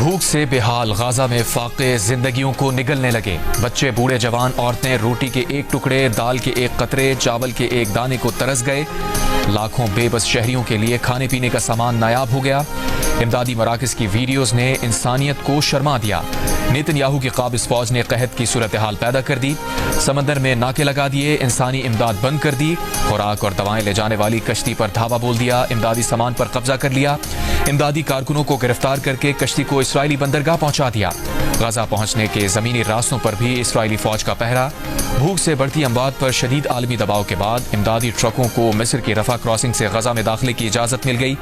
भूख से बेहाल गाजा में फाके जिंदगियों को निगलने लगे। बच्चे, बूढ़े, जवान, औरतें रोटी के एक टुकड़े, दाल के एक कतरे, चावल के एक दाने को तरस गए। लाखों बेबस शहरियों के लिए खाने पीने का सामान नायाब हो गया। इमदादी मराकज़ की वीडियोस ने इंसानियत को शर्मा दिया। नेतन्याहू की काबिज फौज ने कहत की सूरत हाल पैदा कर दी। समंदर में नाके लगा दिए, इंसानी इमदाद बंद कर दी। खुराक और दवाएं ले जाने वाली कश्ती पर धावा बोल दिया। इमदादी सामान पर कब्जा कर लिया। इमदादी कारकुनों को गिरफ्तार करके कश्ती को इसराइली बंदरगाह पहुंचा दिया। गाजा पहुंचने के जमीनी रास्तों पर भी इसराइली फौज का पहरा। भूख से बढ़ती अमवात पर शदीद आलमी दबाव के बाद इमदादी ट्रकों को मिस्र की रफा क्रॉसिंग से गजा में दाखिले की इजाजत मिल गई।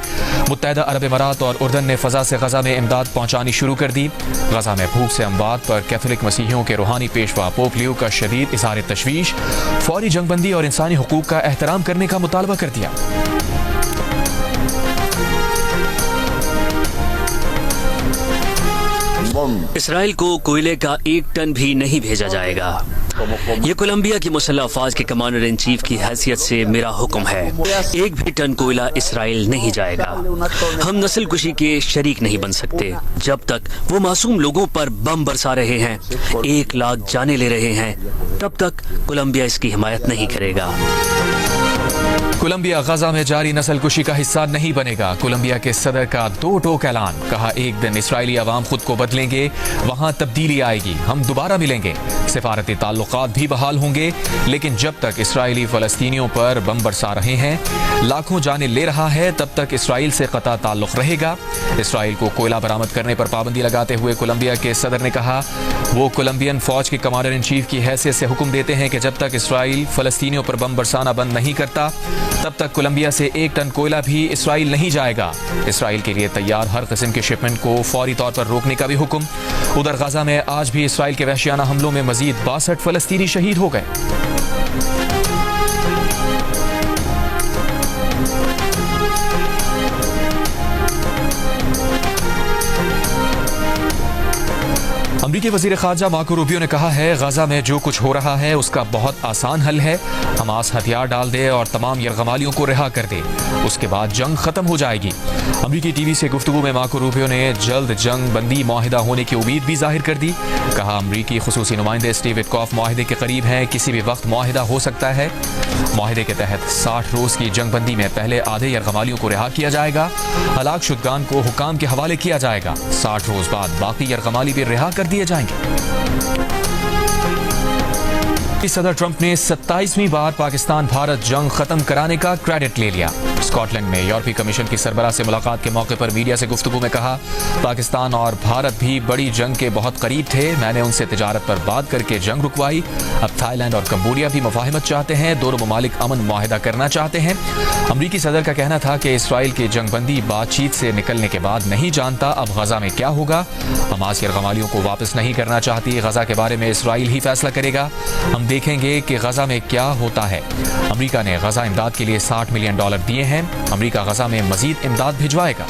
मुत्तहदा अरब इमारात और उर्दन ने फजा से गजा में इमदाद पहुंचानी शुरू कर दी। गजा में भूख से अमवात पर कैथोलिक मसीहियों के रूहानी पेशवा पोप लियो का शदीद इज़हार तशवीश, फौरी जंगबंदी और इंसानी हुकूक का एहतराम करने का मुतालबा कर दिया। इसराइल को कोयले का 1 टन भी नहीं भेजा जाएगा। ये कोलंबिया की मुसल्लह अफवाज के कमांडर इन चीफ की हैसियत से मेरा हुक्म है। 1 भी टन कोयला इसराइल नहीं जाएगा। हम नस्ल कुशी के शरीक नहीं बन सकते। जब तक वो मासूम लोगों पर बम बरसा रहे हैं, 1 लाख जाने ले रहे हैं, तब तक कोलंबिया इसकी हिमायत नहीं करेगा। कोलंबिया गजा में जारी नस्ल कुशी का हिस्सा नहीं बनेगा। कोलंबिया के सदर का 2 टोक ऐलान। कहा, एक दिन इसराइली अवाम खुद को बदलेंगे, वहां तब्दीली आएगी, हम दोबारा मिलेंगे। सिफारती ताल्लुकात भी बहाल होंगे, लेकिन जब तक इसराइली फलस्तीनियों पर बम बरसा रहे हैं, लाखों जाने ले रहा है, तब तक इसराइल से कता ताल्लुक रहेगा। इसराइल को कोयला बरामद करने पर पाबंदी लगाते हुए कोलंबिया के सदर ने कहा, वो कोलंबियन फौज के कमांडर इन चीफ की हैसियत से हुक्म देते हैं कि जब तक इसराइल फलस्तीनियों पर बम बरसाना बंद नहीं करता, तब तक कोलंबिया से 1 टन कोयला भी इसराइल नहीं जाएगा। इसराइल के लिए तैयार हर किस्म के शिपमेंट को फौरी तौर पर रोकने का भी हुक्म। उधर गजा में आज भी इसराइल के वहशियाना हमलों में मजीद 62 फलस्तीनी शहीद हो गए। अमरीकी वज़ीर ख़ारजा मार्को रूबियो ने कहा है, गजा में जो कुछ हो रहा है उसका बहुत आसान हल है। हमास हथियार डाल दे और तमाम यरगमालियों को रिहा कर दे, उसके बाद जंग खत्म हो जाएगी। अमरीकी टीवी से गुफ्तगू में मार्को रूबियो ने जल्द जंग बंदी मुआहिदा होने की उम्मीद भी जाहिर कर दी। कहा, अमरीकी खुसूसी नुमाइंदे स्टीव विटकॉफ मुआहिदे के करीब हैं, किसी भी वक्त मुआहिदा हो सकता है। मुआहिदे के तहत 60 रोज़ की जंग बंदी में पहले आधे यरगमालियों को रिहा किया जाएगा, हलाक शुदगान को हुकाम के हवाले किया जाएगा। 60 रोज़ बाद बाकी यरगमाली भी रिहा कर दिए जाएंगे। सदर ट्रंप ने 27वीं बार पाकिस्तान भारत जंग खत्म कराने का क्रेडिट ले लिया। स्कॉटलैंड में यूरोपीय कमीशन की सरबराह से मुलाकात के मौके पर मीडिया से गुफ्तगू में कहा, पाकिस्तान और भारत भी बड़ी जंग के बहुत करीब थे। मैंने उनसे तिजारत पर बात करके जंग रुकवाई। अब थाईलैंड और कंबोडिया भी मुफाहिमत चाहते हैं। दोनों ममालिक अमन मुआहिदा करना चाहते हैं। अमरीकी सदर का कहना था कि इसराइल की जंगबंदी बातचीत से निकलने के बाद नहीं जानता अब गजा में क्या होगा। हमास यरगमालियों को वापस नहीं करना चाहती। गजा के बारे में इसराइल ही फैसला करेगा। हम देखेंगे कि गजा में क्या होता है। अमेरिका ने गजा इमदाद के लिए $60 मिलियन दिए हैं। अमेरिका गजा में मजीद इमदाद भिजवाएगा।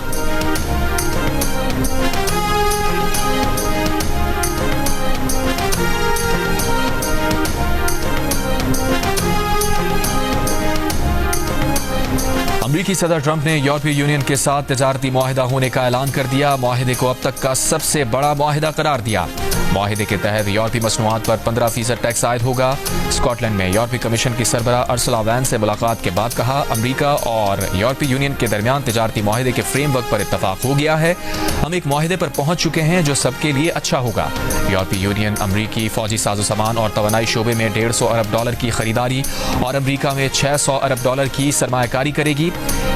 अमरीकी सदर ट्रंप ने यूरोपीय यूनियन के साथ तिजारती मुआहिदा होने का ऐलान कर दिया। मुआहिदे को अब तक का सबसे बड़ा मुआहिदा करार दिया। मुआहिदे के तहत यूरोपीय मसनूआत पर 15% टैक्स आयद होगा। स्कॉटलैंड में यूरोपीय कमीशन की सरबराह अर्सुला वैन से मुलाकात के बाद कहा, अमरीका और यूरोपीय यूनियन के दरमियान तिजारती मुआहिदे के फ्रेमवर्क पर इत्तफाक हो गया है। हम एक मुआहिदे पर पहुंच चुके हैं जो सबके लिए अच्छा होगा। यूरोपीय यूनियन अमरीकी फौजी साजो सामान और तवानाई शोबे में $150 अरब की खरीदारी और अमरीका में $600 अरब की सरमायाकारी करेगी।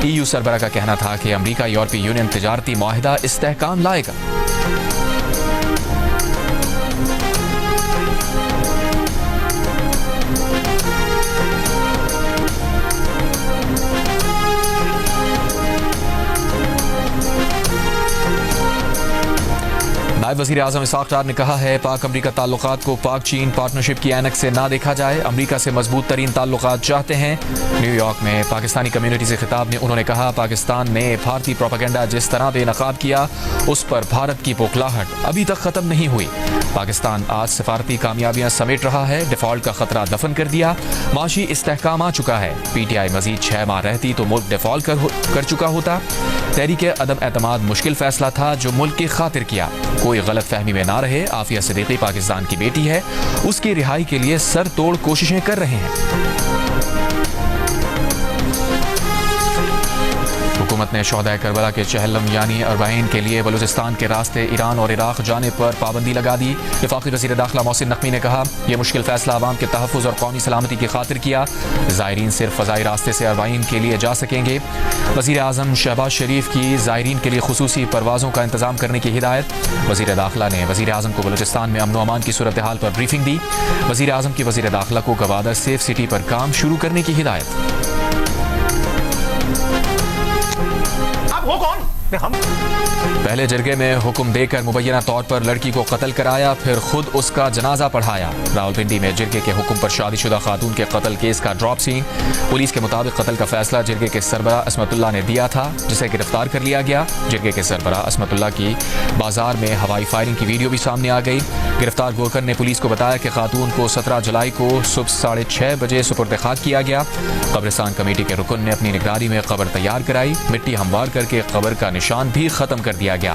EU सरबराह का कहना था कि अमरीका यूरोपीय यूनियन तिजारती मुआहिदा इस्तेहकाम लाएगा। नायब वज़ीर आज़म इसहाक़ डार ने कहा है पाक अमरीका ताल्लुकात को पाक चीन पार्टनरशिप की ऐनक से ना देखा जाए, अमरीका से मजबूत तरीन ताल्लुकात चाहते हैं। न्यूयॉर्क में पाकिस्तानी कम्युनिटी से खिताब में उन्होंने कहा पाकिस्तान ने भारतीय प्रोपेगेंडा जिस तरह बेनकाब किया उस पर भारत की बौखलाहट अभी तक खत्म नहीं हुई। पाकिस्तान आज सफारती कामयाबियां समेट रहा है, डिफॉल्ट का खतरा दफन कर दिया, माशी इस्तेहकाम आ चुका है। PTI मजीद 6 माह रहती तो मुल्क डिफॉल्ट कर चुका होता। तहरीक अदम एतमाद मुश्किल फैसला था जो मुल्क की खातिर किया। कोई गलत फहमी में ना रहे, आफिया सिद्दीकी पाकिस्तान की बेटी है, उसकी रिहाई के लिए सर तोड़ कोशिशें कर रहे हैं। हुकूमत ने शोहदाए करबला के चहलम यानी अरबाइन के लिए बलूचिस्तान के रास्ते ईरान और इराक जाने पर पाबंदी लगा दी। वफाकी वज़ीर दाखिला मोहसिन नकवी ने कहा यह मुश्किल फैसला अवाम के तहफ़्फ़ुज़ और कौमी सलामती की खातिर किया। ज़ायरीन सिर्फ फ़ज़ाई रास्ते से अरबाइन के लिए जा सकेंगे। वज़ीर आज़म शहबाज शरीफ की ज़ायरीन के लिए खुसूसी परवाज़ों का इंतज़ाम करने की हिदायत। वज़ीर दाखिला ने वज़ीर आज़म को बलूचिस्तान में अमन व अमान की सूरत हाल पर ब्रीफिंग दी। वज़ीर आज़म की वज़ीर दाखिला को गवादर सेफ सिटी पर काम शुरू करने की हिदायत। वो कौन? हम पहले जरगे में हुक्म देकर मुबैना तौर पर लड़की को कत्ल कराया, फिर खुद उसका जनाजा पढ़ाया। रावलपिंडी में जरगे के हुक्म पर शादीशुदा खातून के कत्ल केस का ड्रॉप सीन। पुलिस के मुताबिक कत्ल का फैसला जरगे के सरबरा असमतुल्लाह ने दिया था, जिसे गिरफ्तार कर लिया गया। जरगे के सरबरा असमतुल्लाह की बाजार में हवाई फायरिंग की वीडियो भी सामने आ गई। गिरफ्तार गोरकर ने पुलिस को बताया कि खातून को 17 जुलाई को सुबह 6:30 बजे सुपुर्द खाक किया गया। कब्रिस्तान कमेटी के रुकन ने अपनी निगरानी में कब्र तैयार कराई। मिट्टी हमवार करके कब्र का निशान भी खत्म कर दिया गया।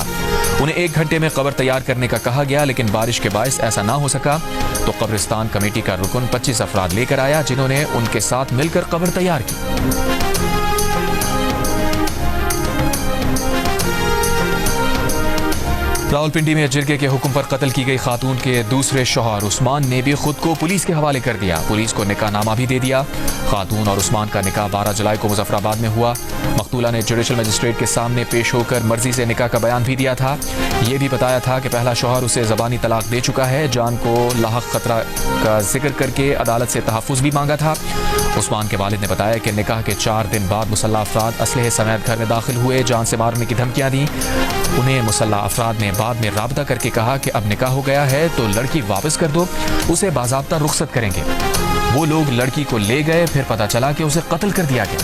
उन्हें 1 घंटे में कब्र तैयार करने का कहा गया, लेकिन बारिश के बायस ऐसा ना हो सका तो कब्रिस्तान कमेटी का रुकन 25 अफराद लेकर आया, जिन्होंने उनके साथ मिलकर कब्र तैयार की। रावलपिंडी में जिरगे के हुक्म पर कत्ल की गई खातून के दूसरे शौहर उस्मान ने भी खुद को पुलिस के हवाले कर दिया। पुलिस को निकाहनामा भी दे दिया। खातून और उस्मान का निकाह 12 जुलाई को मुजफ्फराबाद में हुआ। मकतूला ने जुडिशल मजिस्ट्रेट के सामने पेश होकर मर्जी से निकाह का बयान भी दिया था। ये भी बताया था कि पहला शौहर उसे ज़बानी तलाक दे चुका है। जान को लाहक खतरा का जिक्र करके अदालत से तहफ़्फ़ुज़ भी मांगा था। उस्मान के वालिद ने बताया कि निकाह के 4 दिन बाद मुसल्लह अफराद असलहे समेत घर में दाखिल हुए, जान से मारने की धमकियां दी। उन्हें मुसल्लह अफराद ने बाद में राबता करके कहा कि अब निकाह हो गया है तो लड़की वापस कर दो, उसे बाज़ाब्ता रुख्सत करेंगे। वो लोग लड़की को ले गए, फिर पता चला कि उसे कत्ल कर दिया गया।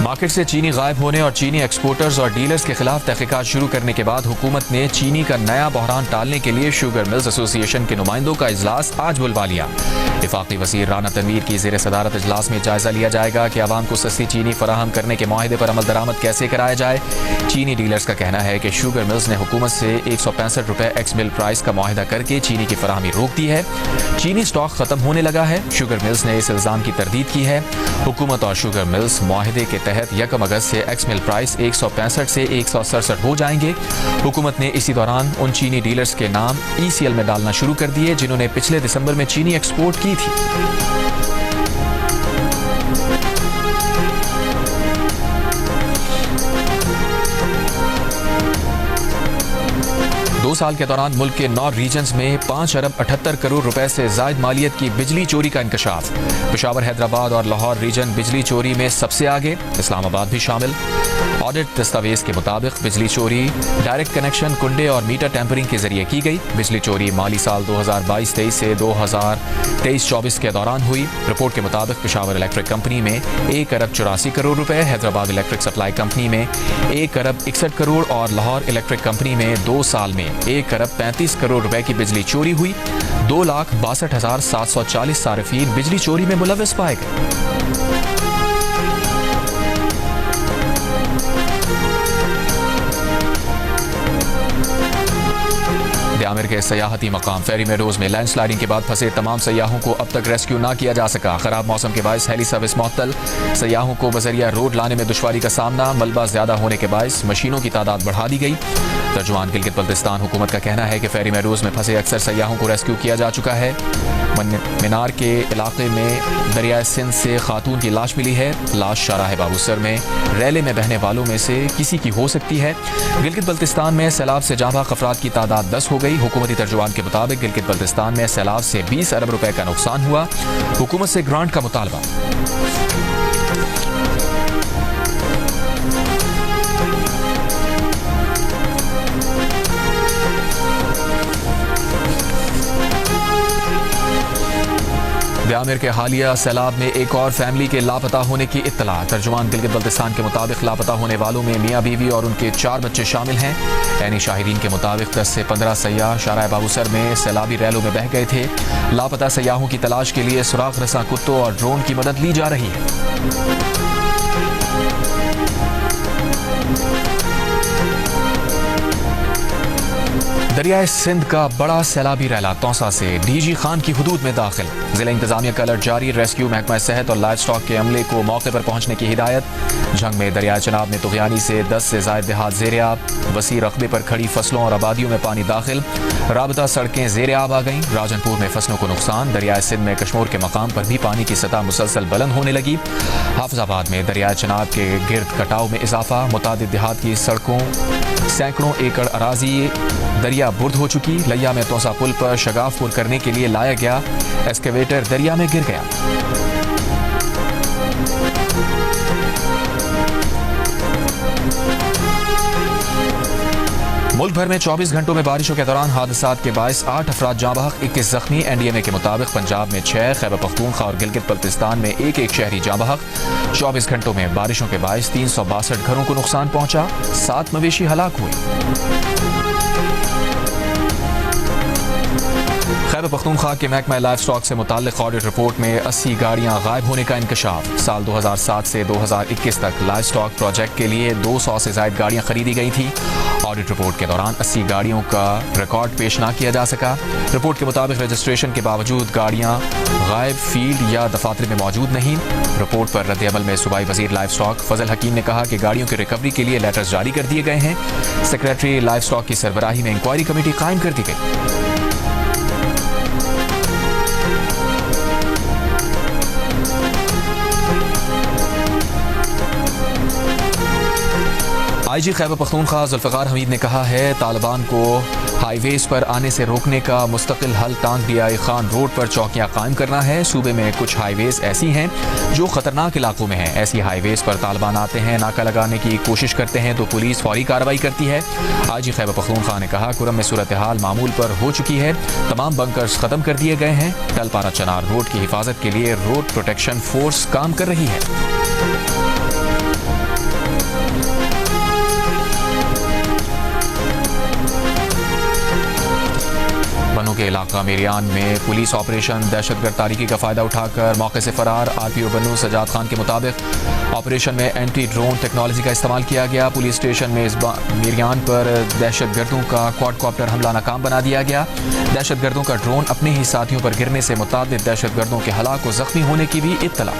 मार्केट से चीनी गायब होने और चीनी एक्सपोर्टर्स और डीलर्स के खिलाफ तहकीकात शुरू करने के बाद हुकूमत ने चीनी का नया बहरान टालने के लिए शुगर मिल्स एसोसिएशन के नुमाइंदों का इजलास आज बुलवा लिया। वफाकी वज़ीर राना तनवीर की ज़ेर सदारत इजलास में जायजा लिया जाएगा कि आवाम को सस्ती चीनी फराहम करने के माहिदे पर अमल दरामद कैसे कराया जाए। चीनी डीलर्स का कहना है कि शुगर मिल्स ने हुकूमत से 165 रुपए एक्स मिल प्राइस का मुआहिदा करके चीनी की फराहमी रोक दी है। चीनी स्टॉक खत्म होने लगा है। शुगर मिल्स ने इस इल्जाम की तरदीद की है। हुकूमत और शुगर मिल्स मुआहिदे के तहत 1 अगस्त से एक्स मिल प्राइस 165 से 167 हो जाएंगे। हुकूमत ने इसी दौरान उन चीनी डीलर्स के नाम ECL में डालना शुरू कर दिए जिन्होंने पिछले दिसंबर में चीनी एक्सपोर्ट की थी। दो साल के दौरान मुल्क के 9 रीजन्स में 5 अरब 78 करोड़ रुपए से जायद मालियत की बिजली चोरी का इंकशाफ। पेशावर, हैदराबाद और लाहौर रीजन बिजली चोरी में सबसे आगे, इस्लामाबाद भी शामिल। ऑडिट दस्तावेज के मुताबिक बिजली चोरी डायरेक्ट कनेक्शन, कुंडे और मीटर टैंपरिंग के जरिए की गई। बिजली चोरी माली साल 2022-23 से 2023-24 के दौरान हुई। रिपोर्ट के मुताबिक पेशावर इलेक्ट्रिक कंपनी में 1 अरब 84 करोड़ रुपए, हैदराबाद इलेक्ट्रिक सप्लाई कंपनी में 1 अरब 61 करोड़ और लाहौर इलेक्ट्रिक कंपनी में 2 साल में 1 अरब 35 करोड़ रुपए की बिजली चोरी हुई। 2,62,740 सारिफीन बिजली चोरी में मुलव्वस पाए गए। आमिर के सयाहती मकाम फेरी मेडोज में लैंडस्लाइडिंग के बाद फंसे तमाम सयाहों को अब तक रेस्क्यू ना किया जा सका। खराब मौसम के बायस हेली सर्विस मुअत्तल, सयाहों को बजरिया रोड लाने में दुश्वारी का सामना। मलबा ज्यादा होने के बायस मशीनों की तादाद बढ़ा दी गई। तर्जुमान गिलगित बल्तिस्तान हुकूमत का कहना है कि फेरी मेडोज में फंसे अक्सर सयाहों को रेस्क्यू किया जा चुका है। मीनार के इलाके में दरियाए सिंध से खातून की लाश मिली है। लाश शाहराह बाबूसर में रैले में बहने वालों में से किसी की हो सकती है। गिलगित बल्तिस्तान में सैलाब से जाँ बाग अफराद की तादाद 10 हो गई। हुकूमती तर्जुमान के मुताबिक गिलगित बल्तिस्तान में सैलाब से 20 अरब रुपए का नुकसान हुआ। हुकूमत से ग्रांट का मुतालबा। ब्यामिर के हालिया सैलाब में एक और फैमिली के लापता होने की इत्तला। तर्जुमान गिलगित बल्तिस्तान के मुताबिक लापता होने वालों में मियाँ बीवी और उनके 4 बच्चे शामिल हैं। ऐनी शाहिदीन के मुताबिक 10 से 15 सयाह शाराय बाबूसर में सैलाबी रैलों में बह गए थे। लापता सयाहों की तलाश के लिए सुराख रसा कुत्तों और ड्रोन की मदद ली जा रही है। दरियाए सिंध का बड़ा सैलाबी रैला तौसा से डीजी खान की हुदूद में दाखिल। जिला इंतजामिया का अलर्ट जारी। रेस्क्यू महकमा सेहत और लाइव स्टॉक के अमले को मौके पर पहुंचने की हिदायत। जंग में दरियाए चनाब में तुगयानी से 10 से ज़ायद देहात ज़ेर-ए-आब। वसी रकबे पर खड़ी फसलों और आबादियों में पानी दाखिल। राबता सड़कें ज़ेर-ए-आब आ गईं। राजनपुर में फसलों को नुकसान। दरियाए सिंध में कश्मोर के मकाम पर भी पानी की सतह मुसलसल बुलंद होने लगी। हाफिजाबाद में दरियाए चनाब के गिर्द कटाव में इजाफा। मुतादिद देहात की सड़कों सैकड़ों एकड़ अराजी दरिया बुर्द हो चुकी। लैया में तौसा पुल पर शगाफपुर करने के लिए लाया गया एक्सकेवेटर दरिया में गिर गया। मुल्क भर में 24 घंटों में बारिशों के दौरान हादसात के बायस 8 अफराद जाँ बहक, 21 जख्मी। एनडीएमए के मुताबिक पंजाब में 6, खैबर पख्तूनख्वा और गिलगित बल्तिस्तान में एक शहरी जाँ बहक। 24 घंटों में बारिशों के बायस 362 घरों को नुकसान पहुंचा। 7 मवेशी हलाक हुए। खैबर पख्तूनख्वा के महकमा लाइव स्टॉक से मुताल्लिक ऑडिट रिपोर्ट में 80 गाड़ियां गायब होने का इंकशाफ। साल 2007 से 2021 तक लाइव स्टॉक प्रोजेक्ट के लिए 200 से ज़ायद गाड़ियां खरीदी गई थी। ऑडिट रिपोर्ट के दौरान 80 गाड़ियों का रिकॉर्ड पेश ना किया जा सका। रिपोर्ट के मुताबिक रजिस्ट्रेशन के बावजूद गाड़ियां गायब फील्ड या दफातर में मौजूद नहीं। रिपोर्ट पर रद्द-ए-अमल में सूबाई वजीर लाइव स्टॉक फजल हकीम ने कहा कि गाड़ियों की रिकवरी के लिए लेटर्स जारी कर दिए गए हैं। सेक्रेटरी लाइव स्टॉक की सरबराही में इंक्वायरी कमेटी कायम कर दी गई। आईजी खैबर पख्तूनख्वा जुल्फ़िकार हमीद ने कहा है तालिबान को हाईवेज पर आने से रोकने का मुस्तकिल हल टांग डीआई खान रोड पर चौकियां कायम करना है। सूबे में कुछ हाईवेज ऐसी हैं जो खतरनाक इलाकों में हैं। ऐसी हाईवेज पर तालिबान आते हैं, नाका लगाने की कोशिश करते हैं तो पुलिस फौरी कार्रवाई करती है। आईजी खैबर पख्तूनख्वा ने कहा कुरम में सूरत हाल मामूल पर हो चुकी है। तमाम बंकर्स खत्म कर दिए गए हैं। टलपारा चनार रोड की हिफाजत के लिए रोड प्रोटेक्शन फोर्स काम कर रही है। बनों के इलाका मेरियान में पुलिस ऑपरेशन। दहशतगर्द तारीकी का फायदा उठाकर मौके से फरार। आरपीओ बनू सजाद खान के मुताबिक ऑपरेशन में एंटी ड्रोन टेक्नोलॉजी का इस्तेमाल किया गया। पुलिस स्टेशन में इस मेरियान पर दहशतगर्दों का क्वाडकॉप्टर हमला नाकाम बना दिया गया। दहशतगर्दों का ड्रोन अपने ही साथियों पर गिरने से मुतादिद दहशतगर्दों के हलाक व जख्मी होने की भी इत्तला।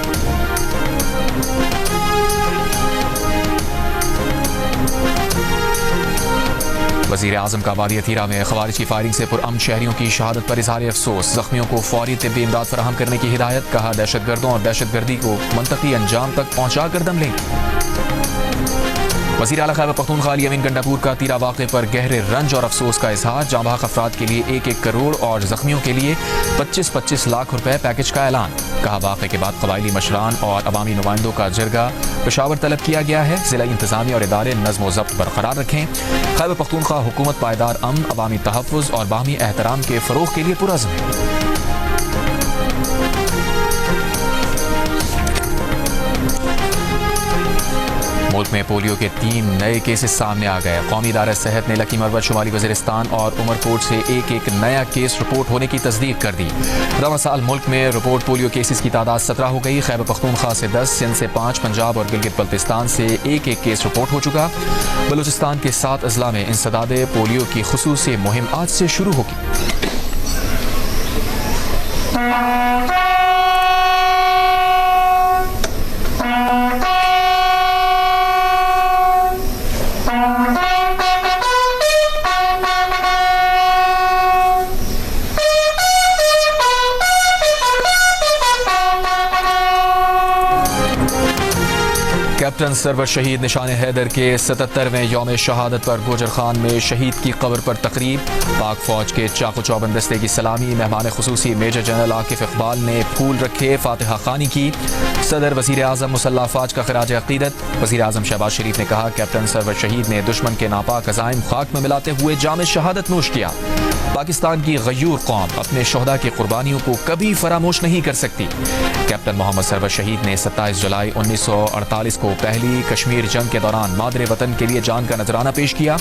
वज़ीर आज़म का वादी अथीरा में ख़वारिज की फायरिंग से पुरअमन शहरियों की शहादत पर इज़हार अफसोस। जख्मियों को फौरी तिब्बी इमदाद फराहम करने की हिदायत। कहा दहशतगर्दों और दहशतगर्दी को मंतकी अंजाम तक पहुँचा कर दम लेंगे। वज़ीर आला खैबर पख्तूनख्वा अली अमीन गंडापुर का तीरा वाक़े पर गहरे रंज और अफसोस का इजहार। जाँ बहक अफराद के लिए 1-1 करोड़ और जख्मियों के लिए 25-25 लाख रुपए पैकेज का ऐलान। कहा वाक़े के बाद कबायली मशरान और अवामी नुमाइंदों का जरगा पेशावर तलब किया गया है। ज़िला इंतज़ामिया और इदारे नज़्म व ज़ब्त बरकरार रखें। खैबर पख्तूनख्वा हुकूमत पायदार अमन, अवामी तहफ़्फ़ुज़ और बाहमी एहतराम के फ़रोग़ के लिए पुरअज़्म है। मुल्क में पोलियो के 3 नए केसेस सामने आ गए। कौमी इदारा सेहत ने लकी मरवत, शुमाली वज़ीरिस्तान और उमरकोट से एक नया केस रिपोर्ट होने की तस्दीक कर दी। रवां साल मुल्क में रिपोर्ट पोलियो केसेस की तादाद 17 हो गई। खैबर पख्तूनख्वा से 10, सिंध से 5, पंजाब और गिलगित बल्तिस्तान से एक केस रिपोर्ट हो चुका। बलूचिस्तान के 7 अजला में इंसदादे पोलियो की खुसूसी मुहिम आज से शुरू होगी। कैप्टन सरवर शहीद निशान हैदर के 77वें यौम शहादत पर गोजर खान में शहीद की कब्र पर तकरीब। पाक फौज के चाकू चौबंद दस्ते की सलामी। मेहमान खुसूसी मेजर जनरल आकिफ इकबाल ने फूल रखे, फातिहा खानी की। सदर वज़ीर आज़म मुसल्लह अफ़वाज का खिराज अक़ीदत। वज़ीर आज़म शहबाज शरीफ ने कहा, कैप्टन सरवर शहीद ने दुश्मन के नापाक अज़ाइम खाक में मिलाते हुए जाम शहादत नोश किया। पाकिस्तान की गयूर कौम अपने शोहदा की कुर्बानियों को कभी फरामोश नहीं कर सकती। कैप्टन मोहम्मद सरवर शहीद ने 27 जुलाई 1948 को पहली कश्मीर जंग के दौरान मादरे वतन के लिए जान का नजराना पेश किया।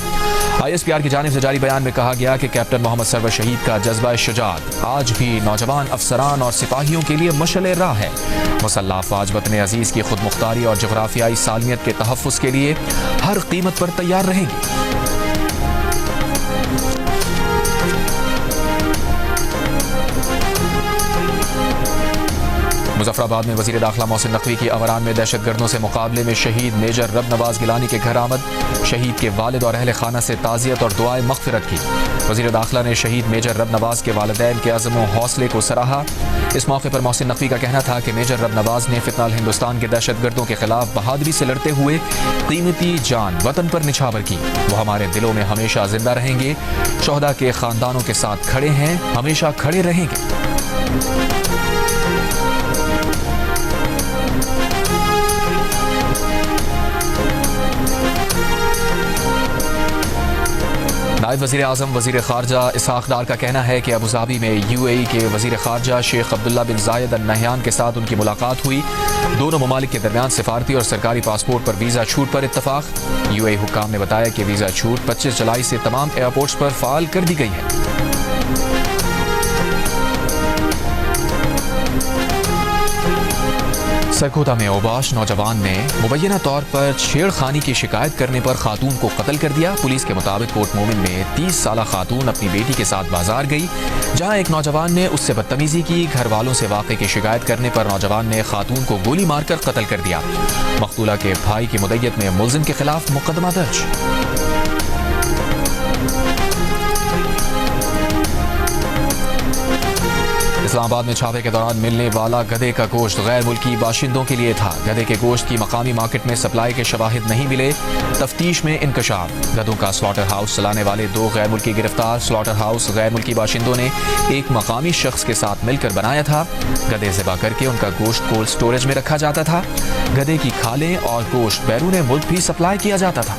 ISPR की जानिब से जारी बयान में कहा गया कि कैप्टन मोहम्मद सरवर शहीद का जज्बा शुजाअत आज भी नौजवान अफसरान और सिपाहियों के लिए मशअल राह है। मुसल्लह अफ़वाज वतन अजीज की खुद मुख्तारी और जोग्राफियाई सालमियत के तहफ़्फ़ुज़ के लिए हर कीमत पर तैयार रहेंगी। मुजफ्फराबाद में वज़ीर दाखिला मोहसिन नकवी की अवरान में दहशतगर्दों से मुकाबले में शहीद मेजर रब नवाज गिलानी के घर आमद। शहीद के वालिद और अहले खाना से ताज़ियत और दुआए मग़फ़िरत की। वज़ीर दाखिला ने शहीद मेजर रब नवाज के वालिदैन के अज़्म व हौसले को सराहा। इस मौके पर मोहसिन नकवी का कहना था कि मेजर रब नवाज ने फितनाल हिंदुस्तान के दहशतगर्दों के खिलाफ बहादुरी से लड़ते हुए कीमती जान वतन पर निछावर की। वो हमारे दिलों में हमेशा जिंदा रहेंगे। शोहदा के खानदानों के साथ खड़े हैं, हमेशा खड़े रहेंगे। नायब वज़ीर आज़म वज़ीर ख़ारजा इसहाक़ डार का कहना है कि अबूधाबी में UAE के वज़ीर ख़ारजा शेख अब्दुल्ला बिन ज़ायद अल नहयान के साथ उनकी मुलाकात हुई। दोनों ममालिक के दरमियान सिफारती और सरकारी पासपोर्ट पर वीज़ा छूट पर इत्तफ़ाक़। UAE हुक्काम ने बताया कि वीज़ा छूट 25 जुलाई से तमाम एयरपोर्ट्स पर फ़ाल कर दी गई है। सरगोदा में ओबाश नौजवान ने मुबैना तौर पर छेड़खानी की शिकायत करने पर खातून को कत्ल कर दिया। पुलिस के मुताबिक कोट मोमिन में 30 साला खातून अपनी बेटी के साथ बाजार गई, जहां एक नौजवान ने उससे बदतमीजी की। घर वालों से वाक़े की शिकायत करने पर नौजवान ने खातून को गोली मारकर कत्ल कर दिया। मक़तूला के भाई की मुद्दत में मुल्ज़िम के खिलाफ मुकदमा दर्ज। इस्लामाबाद में छापे के दौरान मिलने वाला गधे का गोश्त गैर मुल्की बाशिंदों के लिए था। गधे के गोश्त की मकामी मार्केट में सप्लाई के शवाहिद नहीं मिले। तफ्तीश में इंकशाफ। गधों का स्लॉटर हाउस चलाने वाले 2 गैर मुल्की गिरफ्तार। स्लॉटर हाउस गैर मुल्की बाशिंदों ने एक मकामी शख्स के साथ मिलकर बनाया था। गधे ज़िबा करके उनका गोश्त कोल्ड स्टोरेज में रखा जाता था। गधे की खालें और गोश्त बैरून मुल्क भी सप्लाई किया जाता था।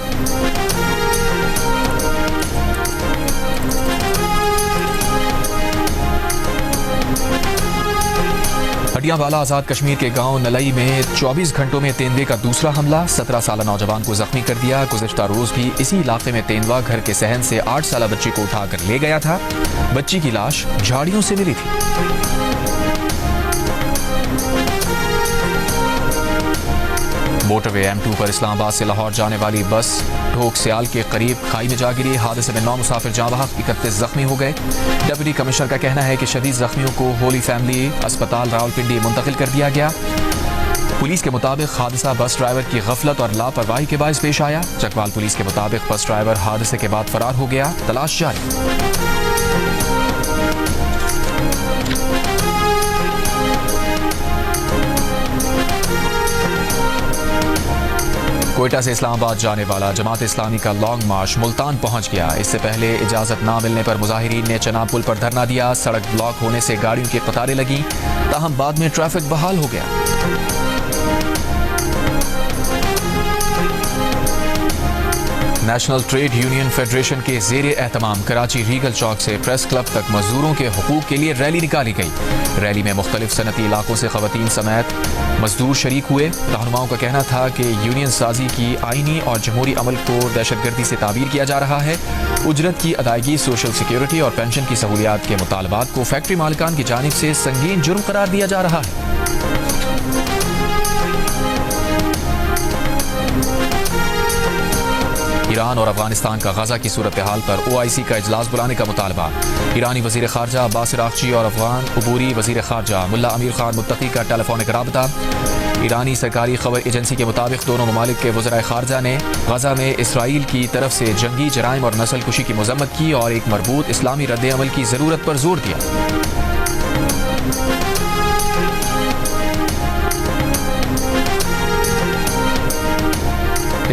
हटियावाला आज़ाद कश्मीर के गांव नलई में 24 घंटों में तेंदुए का दूसरा हमला। 17 साला नौजवान को जख्मी कर दिया। गुज़िश्ता रोज भी इसी इलाके में तेंदुआ घर के सहन से 8 साला बच्ची को उठाकर ले गया था। बच्ची की लाश झाड़ियों से मिली थी। मोटरवे M2 पर इस्लामाबाद से लाहौर जाने वाली बस ढोक सियाल के करीब खाई में जा गिरी। हादसे में 9 मुसाफिर जाँ बहक, 31 जख्मी हो गए। डिप्टी कमिश्नर का कहना है कि शदीद जख्मियों को होली फैमिली अस्पताल रावलपिंडी मुंतकिल कर दिया गया। पुलिस के मुताबिक हादसा बस ड्राइवर की गफलत और लापरवाही के बायस पेश आया। चकवाल पुलिस के मुताबिक बस ड्राइवर हादसे के बाद फरार हो गया। तलाश जारी। कोयटा से इस्लामाबाद जाने वाला जमात इस्लामी का लॉन्ग मार्च मुल्तान पहुंच गया। इससे पहले इजाजत ना मिलने पर मुजाहिरीन ने चनाब पुल पर धरना दिया। सड़क ब्लॉक होने से गाड़ियों की कतारें लगीं, ताहम बाद में ट्रैफिक बहाल हो गया। नेशनल ट्रेड यूनियन फेडरेशन के ज़ेरे एहतमाम कराची रीगल चौक से प्रेस क्लब तक मजदूरों के हुकूक के लिए रैली निकाली गई। रैली में मुख्तलिफ सनती इलाकों से खवातीन समेत मजदूर शरीक हुए। रहनुमाओं का कहना था कि यूनियन साजी की आईनी और जमहूरी अमल को दहशतगर्दी से ताबीर किया जा रहा है। उजरत की अदायगी, सोशल सिक्योरिटी और पेंशन की सहूलियात के मुतालबात को फैक्ट्री मालिकान की जानिब से संगीन जुर्म करार दिया जा रहा है। ईरान और अफगानिस्तान का गजा की सूरत हाल पर OIC का इजलास बुलाने का मुतालबा। ईरानी वजीर खारजा अब्बास अरागची और अफगान अबूरी वजीर खारजा मुल्ला अमीर खान मुत्तकी का टेलीफोनिक राबता। ईरानी सरकारी खबर एजेंसी के मुताबिक दोनों ममालिक के वज़राए खारजा ने गजा में इसराइल की तरफ से जंगी जराइम और नस्ल कुशी की मजम्मत की और एक मरबूत इस्लामी रद्द-ए-अमल की ज़रूरत पर जोर दिया।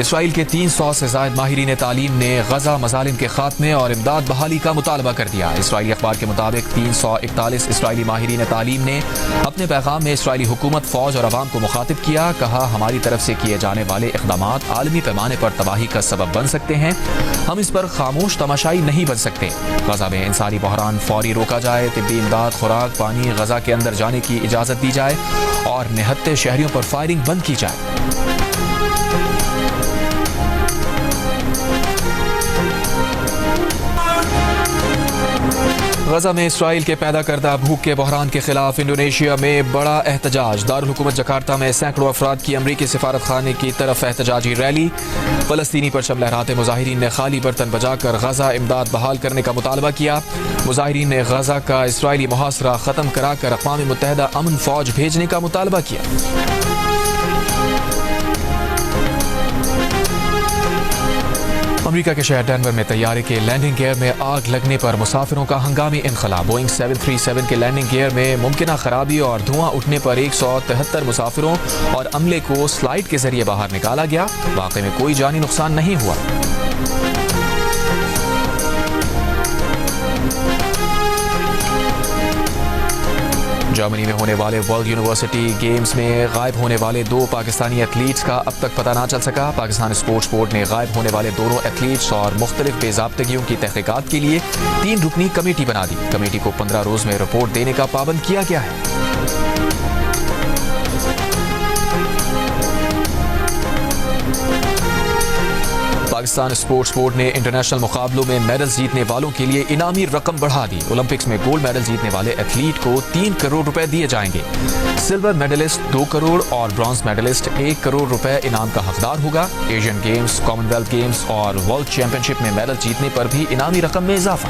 इसराइल के 300 से ज़ायद माहिरीन तालीम ने गजा मजालिम के खात्मे और इमदाद बहाली का मुतालबा कर दिया। इसराइली अखबार के मुताबिक 341 इसराइली माहिरीन तालीम ने अपने पैगाम में इसराइली हुकूमत, फौज और अवाम को मुखातिब किया। कहा, हमारी तरफ से किए जाने वाले इक़दामात आलमी पैमाने पर तबाही का सबब बन सकते हैं। हम इस पर खामोश तमाशाई नहीं बन सकते। गजा में इंसानी बहरान फौरी रोका जाए, तिब्बी इमदाद, खुराक, पानी गजा के अंदर जाने की इजाज़त दी जाए और निहत्ते शहरियों पर फायरिंग बंद की जाए। गजा में इसराइल के पैदा करदा भूख के बहरान के खिलाफ इंडोनेशिया में बड़ा एहतजाज। दारुल हुकूमत जकार्ता में सैकड़ों अफराद की अमरीकी सिफारत खाने की तरफ एहतजाजी रैली। फलस्तीनी परचम लहराते मुजाहिरीन ने खाली बर्तन बजाकर गजा इमदाद बहाल करने का मुतालबा किया। मुजाहिरीन ने गजा का इसराइली मुहासरा खत्म कराकर अक़वाम मुत्तहिदा अमन फौज भेजने का मुतालबा किया। अमेरिका के शहर डेनवर में तैयारे के लैंडिंग गियर में आग लगने पर मुसाफिरों का हंगामी इनखला। बोइंग 737 के लैंडिंग गियर में मुमकिना खराबी और धुआं उठने पर 173 मुसाफिरों और अमले को स्लाइड के जरिए बाहर निकाला गया। वाकई में कोई जानी नुकसान नहीं हुआ। जर्मनी में होने वाले वर्ल्ड यूनिवर्सिटी गेम्स में गायब होने वाले 2 पाकिस्तानी एथलीट्स का अब तक पता ना चल सका। पाकिस्तान स्पोर्ट्स बोर्ड ने गायब होने वाले दोनों एथलीट्स और मुख्तलिफ बेज़ाब्तगियों की तहकीकात के लिए 3 रुकनी कमेटी बना दी। कमेटी को 15 रोज में रिपोर्ट देने का पाबंद किया गया है। पाकिस्तान स्पोर्ट्स बोर्ड ने इंटरनेशनल मुकाबलों में मेडल्स जीतने वालों के लिए इनामी रकम बढ़ा दी। ओलंपिक्स में गोल्ड मेडल जीतने वाले एथलीट को 3 करोड़ रुपए दिए जाएंगे। सिल्वर मेडलिस्ट 2 करोड़ और ब्रॉन्ज मेडलिस्ट 1 करोड़ रुपए इनाम का हकदार होगा। एशियन गेम्स, कॉमनवेल्थ गेम्स और वर्ल्ड चैंपियनशिप में मेडल जीतने पर भी इनामी रकम में इजाफा।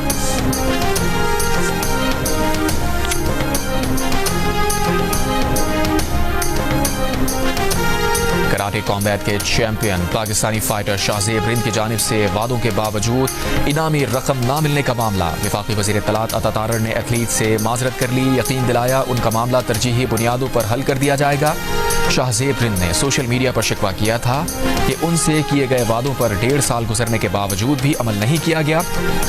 कराटे कॉम्बैट के चैंपियन पाकिस्तानी फाइटर शाहजेब रिंद की जानिब से वादों के बावजूद इनामी रकम ना मिलने का मामला। वफाकी वज़ीर इत्तलात अता तारर ने एथलीट से माजरत कर ली। यकीन दिलाया उनका मामला तरजीही बुनियादों पर हल कर दिया जाएगा। शाहजेब रिंद ने सोशल मीडिया पर शिकवा किया था कि उनसे किए गए वादों पर 1.5 साल गुजरने के बावजूद भी अमल नहीं किया गया।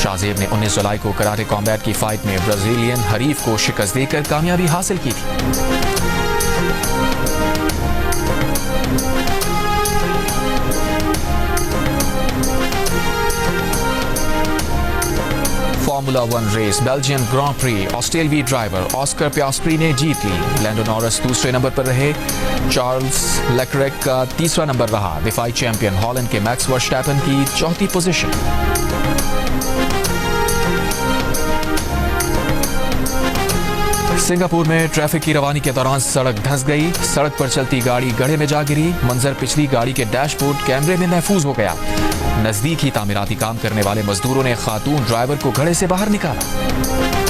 शाहजेब ने 19 जुलाई को कराटे कॉम्बैट की फाइट में ब्राजीलियन हरीफ को शिकस्त देकर कामयाबी हासिल की थी। फार्मूला 1 रेस बेल्जियन ग्रां प्री ऑस्ट्रेलवी ड्राइवर ऑस्कर पियास्ट्री ने जीत ली। लैंडो नॉरिस दूसरे नंबर पर रहे। चार्ल्स लेक्रेक का तीसरा नंबर रहा। दिफाई चैंपियन हॉलैंड के मैक्स वर्स्टैपन की चौथी पोजीशन। सिंगापुर में ट्रैफिक की रवानी के दौरान सड़क धंस गई। सड़क पर चलती गाड़ी गड्ढे में जा गिरी। मंजर पिछली गाड़ी के डैशबोर्ड कैमरे में महफूज हो गया। नजदीक ही तामीराती काम करने वाले मजदूरों ने खातून ड्राइवर को गड्ढे से बाहर निकाला।